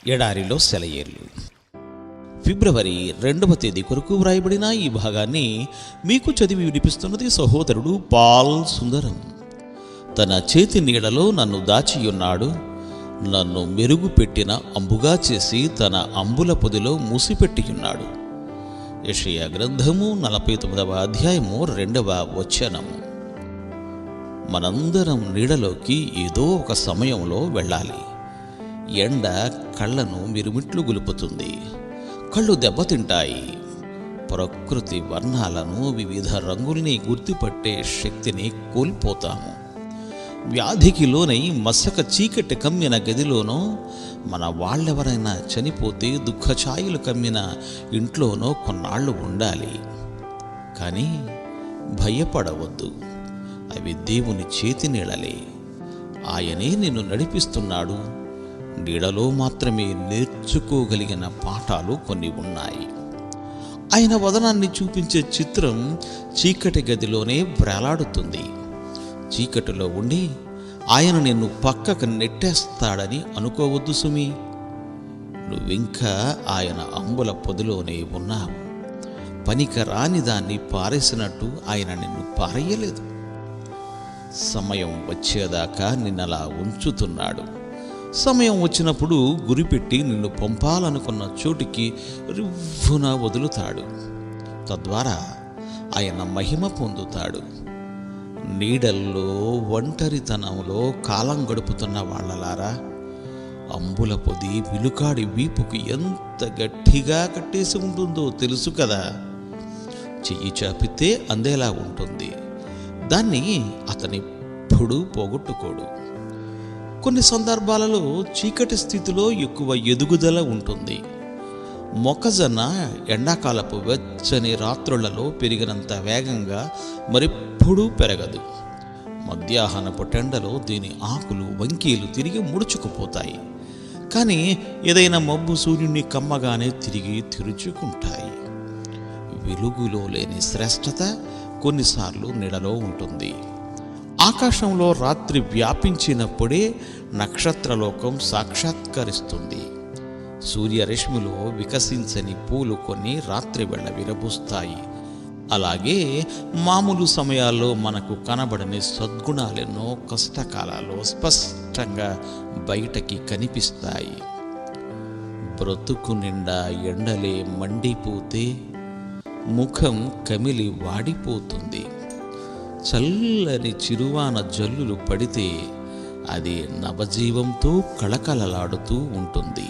ఎడారిలో సెలయేర్లు. ఫిబ్రవరి 2వ తేదీ కొరకు వ్రాయబడిన ఈ భాగాన్ని మీకు చదివి వినిపిస్తున్నది సహోదరుడు పాల్ సుందరం. తన చేతి నీడలో నన్ను దాచియున్నాడు, నన్ను మెరుగుపెట్టిన అంబుగా చేసి తన అంబుల పొదిలో మూసిపెట్టియున్నాడు. యెషయా గ్రంథము 49వ అధ్యాయము 2వ వచనము. మనందరం నీడలోకి ఏదో ఒక సమయంలో వెళ్ళాలి. ఎండ కళ్ళను మిరుమిట్లు గులుపుతుంది, కళ్ళు దెబ్బతింటాయి. ప్రకృతి వర్ణాలను, వివిధ రంగుల్ని గుర్తుపట్టే శక్తిని కోల్పోతాము. వ్యాధికి లోనై మసక చీకటి కమ్మిన గదిలోనో, మన వాళ్ళెవరైనా చనిపోతే దుఃఖఛాయలు కమ్మిన ఇంట్లోనో కొన్నాళ్ళు ఉండాలి. కానీ భయపడవద్దు, అవి దేవుని చేతి నీడలే. ఆయనే నిన్ను నడిపిస్తున్నాడు. నీడలో మాత్రమే నేర్చుకోగలిగిన పాఠాలు కొన్ని ఉన్నాయి. ఆయన వదనాన్ని చూపించే చిత్రం చీకటి గదిలోనే వేలాడుతుంది. చీకటిలో ఉండి ఆయన నిన్ను పక్కకు నెట్టేస్తాడని అనుకోవద్దు సుమి. నువ్వింకా ఆయన అంబుల పొదిలోనే ఉన్నావు. పనిక రాని దాన్ని పారేసినట్టు ఆయన నిన్ను పారేయలేదు. సమయం వచ్చేదాకా నిన్నలా ఉంచుతున్నాడు. సమయం వచ్చినప్పుడు గురిపెట్టి నిన్ను పంపాలనుకున్న చోటికి రివ్వున వదులుతాడు. తద్వారా ఆయన మహిమ పొందుతాడు. నీడల్లో, ఒంటరితనంలో కాలం గడుపుతున్న వాళ్ళలారా, అంబుల పొది విలుకాడి వీపుకు ఎంత గట్టిగా కట్టేసి ఉంటుందో తెలుసు కదా. చెయ్యి చాపితే అందేలా ఉంటుంది. దాన్ని అతనిప్పుడు పోగొట్టుకోడు. కొన్ని సందర్భాలలో చీకటి స్థితిలో ఎక్కువ ఎదుగుదల ఉంటుంది. మొక్కజొన్న ఎండాకాలపు వెచ్చని రాత్రులలో పెరిగినంత వేగంగా మరెప్పుడూ పెరగదు. మధ్యాహ్నపు టెండలో దీని ఆకులు, వంకీలు తిరిగి ముడుచుకుపోతాయి. కానీ ఏదైనా మబ్బు సూర్యుని కమ్మగానే తిరిగి తెరుచుకుంటాయి. వెలుగులో లేని శ్రేష్టత కొన్నిసార్లు నీడలో ఉంటుంది. ఆకాశంలో రాత్రి వ్యాపించినప్పుడే నక్షత్రలోకం సాక్షాత్కరిస్తుంది. సూర్యరశ్మిలో వికసించని పూలు కొన్ని రాత్రి వేళ విరబూస్తాయి. అలాగే మామూలు సమయాల్లో మనకు కనబడని సద్గుణాలెన్నో కష్టకాలాల్లో స్పష్టంగా బయటకి కనిపిస్తాయి. బ్రతుకు నిండా ఎండలే మండిపోతే ముఖం కమిలి వాడిపోతుంది. చల్లని చిరువాన జల్లులు పడితే అది నవజీవంతో కళకళలాడుతూ ఉంటుంది.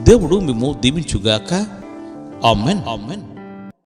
దేవుడు మిమ్ము దీవించుగాక. ఆమెన్. ఆమెన్.